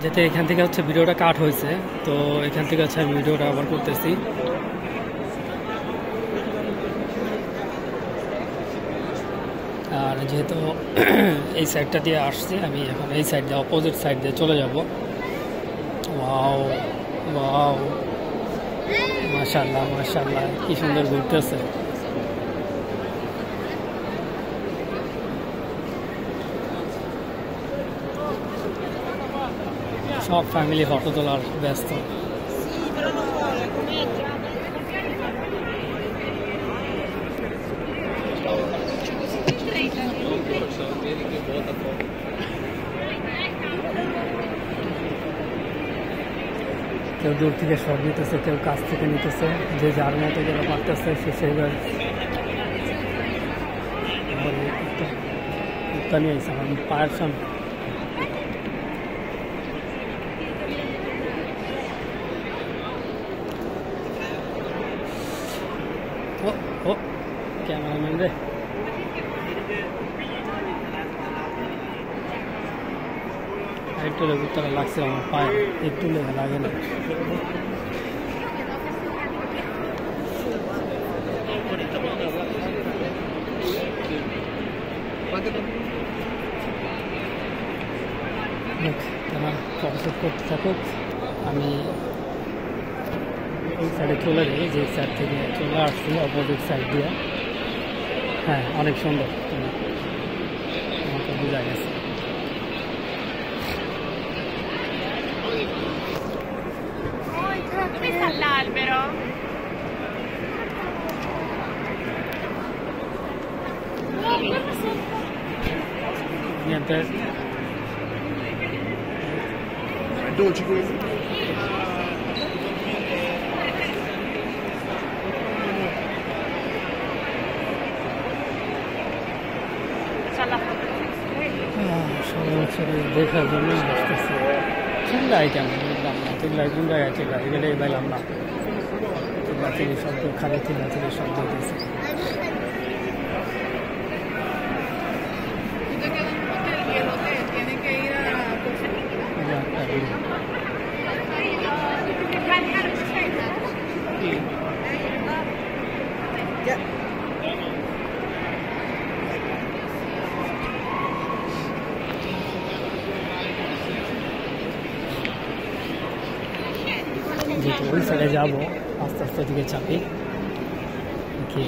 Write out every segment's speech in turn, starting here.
যেতে এখান থেকে হচ্ছে ভিডিওটা কাট হয়েছে, তো এখান থেকে হচ্ছে আমি ভিডিওটা আবার করতেছি। আর যেহেতু এই সাইডটা দিয়ে আসছি, আমি এখন এই সাইড দিয়ে অপোজিট সাইড দিয়ে চলে যাব। ওয়াও ওয়াও, মাশাআল্লাহ মাশাআল্লাহ, কি সুন্দর ঘুরতেছে। সব ফ্যামিলি ফটো তোলার ব্যস্ত। কেউ দূর থেকে শট নিতেছে, কেউ কাছ থেকে নিতেছে, যে যার মতো যেন পারতেছে সে সেইভাবে। নিয়ে আসছে আমার পায়ের সামনে। ও ও ক্যামেরাম্যান রে, একটু লেগে তারা লাগছে আমার পায়ে, একটু লেগে লাগে না। তারা ফটোশুট করতে থাকুক, আমি এই সাইডে চলে যাই, যে সাইড থেকে চলে আসছি অপোজিট সাইড দিয়ে। হ্যাঁ, অনেক সুন্দর, আমাকে বোঝা গেছে। Niente. Dolci quelli. দেখার জন্য আসতেছে। চিল্লাই কেন বুঝলাম না, চিল্লাই কোন জায়গায় চিল্লাই, এগুলোই পাইলাম না। চিল্লাচিল্লি শব্দ, খালি চিল্লাচিল্লি শব্দ দিয়েছে। যেহেতু ওই সাইডে যাবো, আস্তে আস্তে দিকে চাপি দেখি।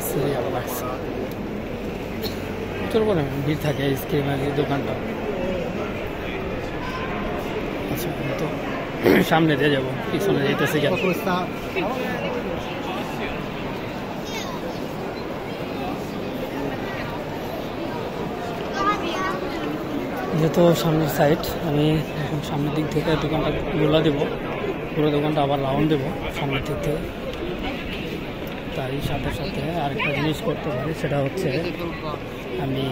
সিরিয়াল লাগছে, প্রচুর করে ভিড় থাকে স্ক্রিমের দোকানটা। আচ্ছা, তো সামনে দিয়ে যাবো, পিছনে যেতেছি কেন? যেহেতু সামনের সাইড, আমি এখন সামনের দিক থেকে দোকানটা গোলা দেবো, পুরো দোকানটা আবার রাউন্ড দেবো সামনের দিক থেকে। তাই সাথে সাথে আরেকটা জিনিস করতে পারি, সেটা হচ্ছে আমি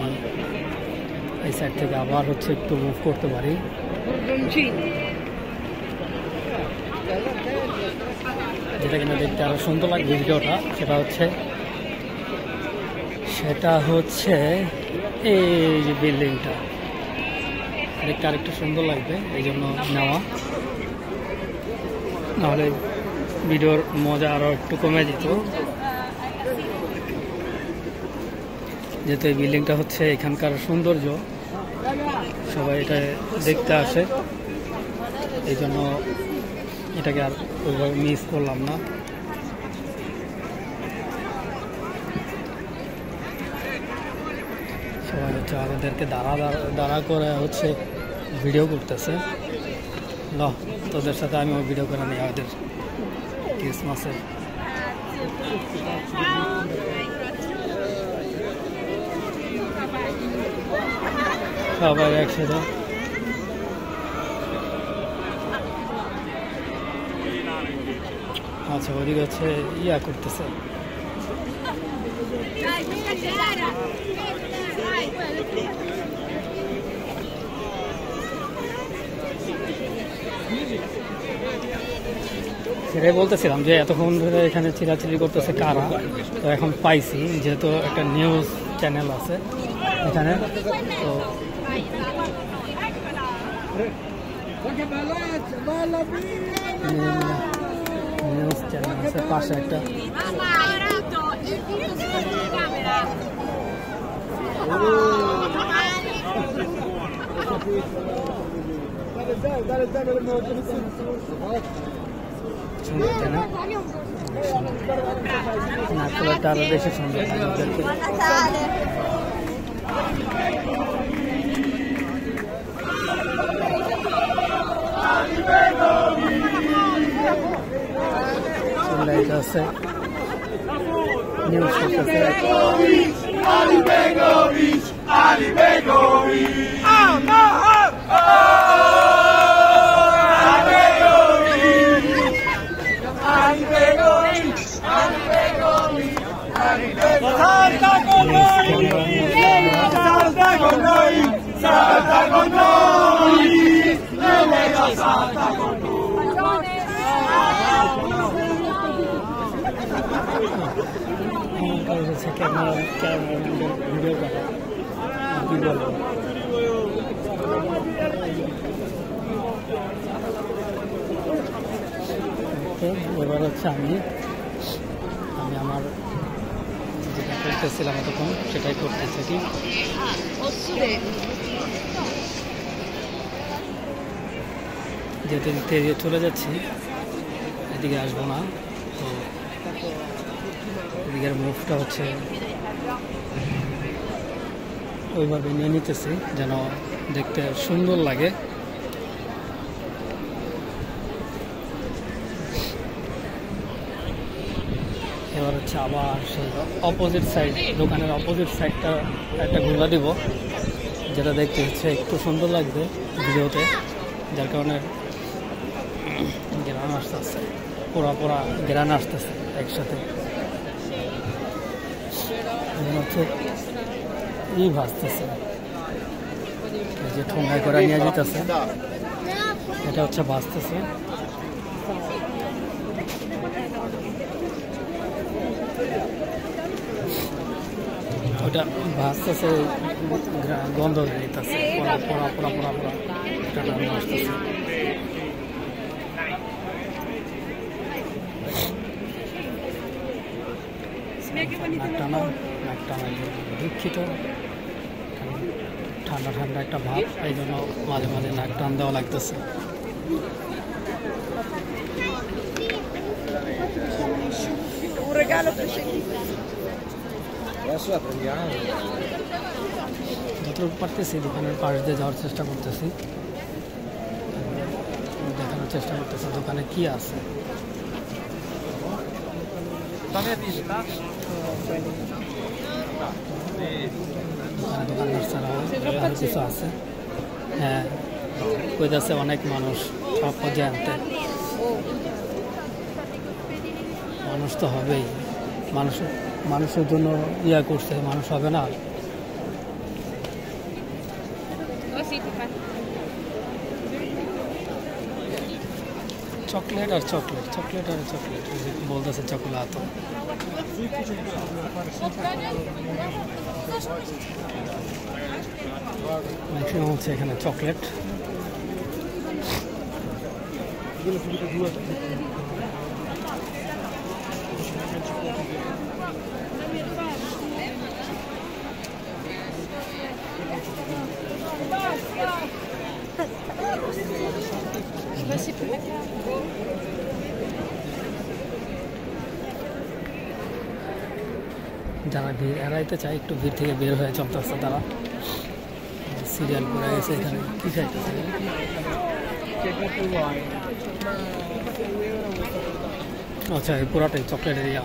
এই সাইড থেকে আবার হচ্ছে একটু মুভ করতে পারি। যেটা কিনা দেখতে আরো সুন্দর লাগবে ভিডিওটা, সেটা হচ্ছে এই যে বিল্ডিংটা দেখতে আরেকটু সুন্দর লাগবে, এই জন্য নেওয়া। নাহলে ভিডিওর মজা আরো একটু কমে যেত। যেহেতু এই বিল্ডিংটা হচ্ছে এখানকার সৌন্দর্য, সবাই এটা দেখতে আসে, এই জন্য এটাকে আর ওইভাবে মিস করলাম না। সবাই হচ্ছে আমাদেরকে দাঁড়া করে হচ্ছে ভিডিও করতেছে। তোদের সাথে আমি ওই ভিডিও করে নিই আমাদের ক্রিসমাসের। সবাই একসাথে আচ্ছা, ওদিকে হচ্ছে ইয়া করতেছে, সেটাই বলতেছিলাম যে এতক্ষণ ধরে এখানে চিরাচিরি করতেছে কারা, তো এখন পাইছি যেহেতু একটা নিউজ চ্যানেল আছে এখানে, তো নিউজ চ্যানেল আছে পাশে একটা। সুন্দর তাই না? নাকতলাটা আরো বেশি সুন্দর আমাদেরকে। লাইট আছে, নিউজ করতেছে। ভিডিও করা কি বলবো, এবার হচ্ছে আমি আমার যেটা করতেছিলাম এতক্ষণ সেটাই করতেছি। কি যেতে যেতে চলে যাচ্ছি, এদিকে আসবো না, তো এদিকের মুভটা হচ্ছে ওইভাবে নিয়ে নিতেছি যেন দেখতে সুন্দর লাগে। এবার হচ্ছে আবার সেই অপোজিট সাইড, দোকানের অপোজিট সাইডটা একটা ঘোরা দিব, যেটা দেখতে হচ্ছে একটু সুন্দর লাগবে ভিডিওতে, যার কারণে গ্রান আসতেছে, পোড়া পোড়া গ্রান আসতেছে একসাথে। হচ্ছে ই ভাজতেছে, যে ঠোঙ্গায় করে নিয়ে যেতেছে, এটা হচ্ছে ভাজতেছে। ওটা ভাজতেছে, গন্ধ দিতেছে, পোড়া পোড়া পোড়া পোড়া পোড়া, এটা রান্না আসতেছে। নাক টানা দুঃখিত, ঠান্ডা ঠান্ডা একটা ভাব, এই জন্য মাঝে মাঝে নাক টান দেওয়া লাগতেছে। যতটুকু পারতেছি দোকানের পাশ দিয়ে যাওয়ার চেষ্টা করতেছি, দেখানোর চেষ্টা করতেছি দোকানে কি আছে। দোকানদার ছাড়াও আরো কিছু আছে। হ্যাঁ, কইতাছে অনেক মানুষ সব পর্যায়ে আনতে, মানুষ তো হবেই, মানুষের জন্য ইয়া করছে, মানুষ হবে না। চকলেট আর চকলেট, চকলেট আর চকলেট বলতেছে, চকলেট ম্যাক্সিমাম হচ্ছে এখানে চকলেট। যারা ভিড় এড়াইতে চায়, একটু ভিড় থেকে বের হয়ে চলতেছে, তারা সিরিয়াল করে গেছে এখানে। কি খাইতেছে? আচ্ছা, এই পুরাটাই চকলেটের ইয়া,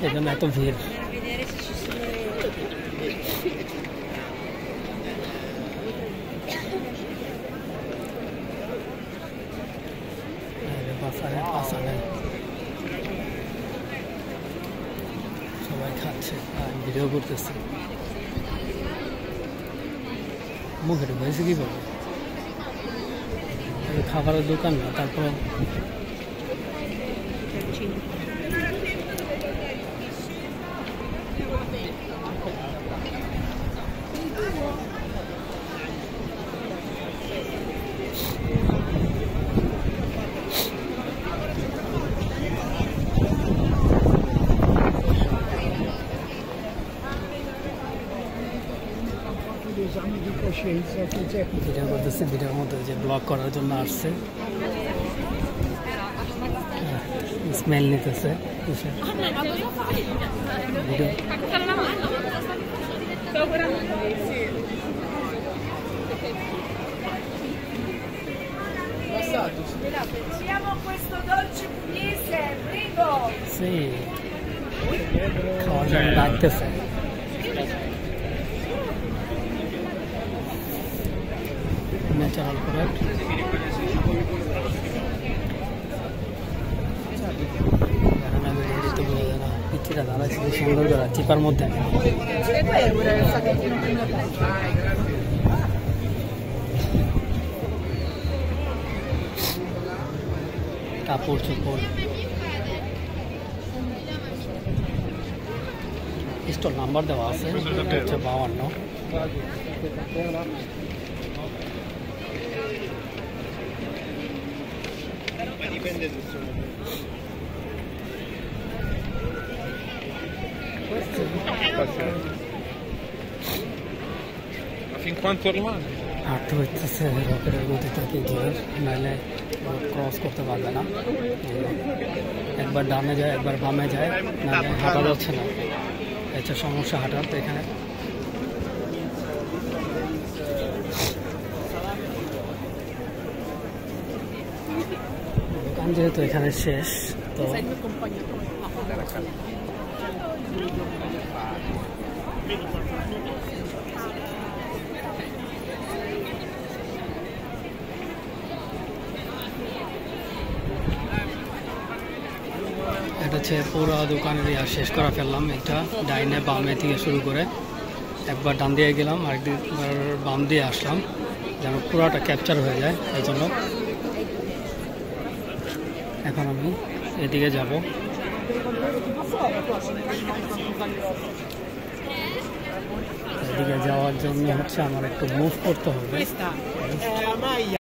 এই জন্য এত ভিড়। সবাই খাচ্ছে, ভিডিও করতেছে। মুখে ঢুকাইছে কীভাবে? খাবারের দোকান না, তারপর esame di coscienza che c'è. Video করতেছে, ভিডিওর মধ্যে যে ব্লগ করার জন্য আসছে, স্মেল নিতেছে video. Siamo questo dolce pugliese, prego. সেই খাওয়ার জন্য ডাকতেছে। Natural product. পিচ্ছিটা দাঁড়া ছিল সুন্দর করে চিপার মধ্যে। কাপড় চোপড় স্টোর নাম্বার দেওয়া আছে, হচ্ছে 52। Ma fin quanto rimane? হাঁটতে হইতেছে রকেটের গতিতে কি জোর, নাহলে ক্রস করতে পারবে না। একবার ডানে যায়, একবার বামে যায়, নাহলে হাঁটা যাচ্ছে না। এটা সমস্যা হাঁটার। তো এখানে দোকান যেহেতু এখানে শেষ, তো এটা হচ্ছে পুরো দোকানের শেষ করা ফেললাম। এটা ডাইনে বামে থেকে শুরু করে একবার ডান দিয়ে গেলাম, আরেকবার বাম দিয়ে আসলাম, যেন পুরোটা ক্যাপচার হয়ে যায়। এই জন্য এখন আমি এদিকে যাব। এদিকে যাওয়ার জন্য হচ্ছে আমার একটু মুভ করতে হবে।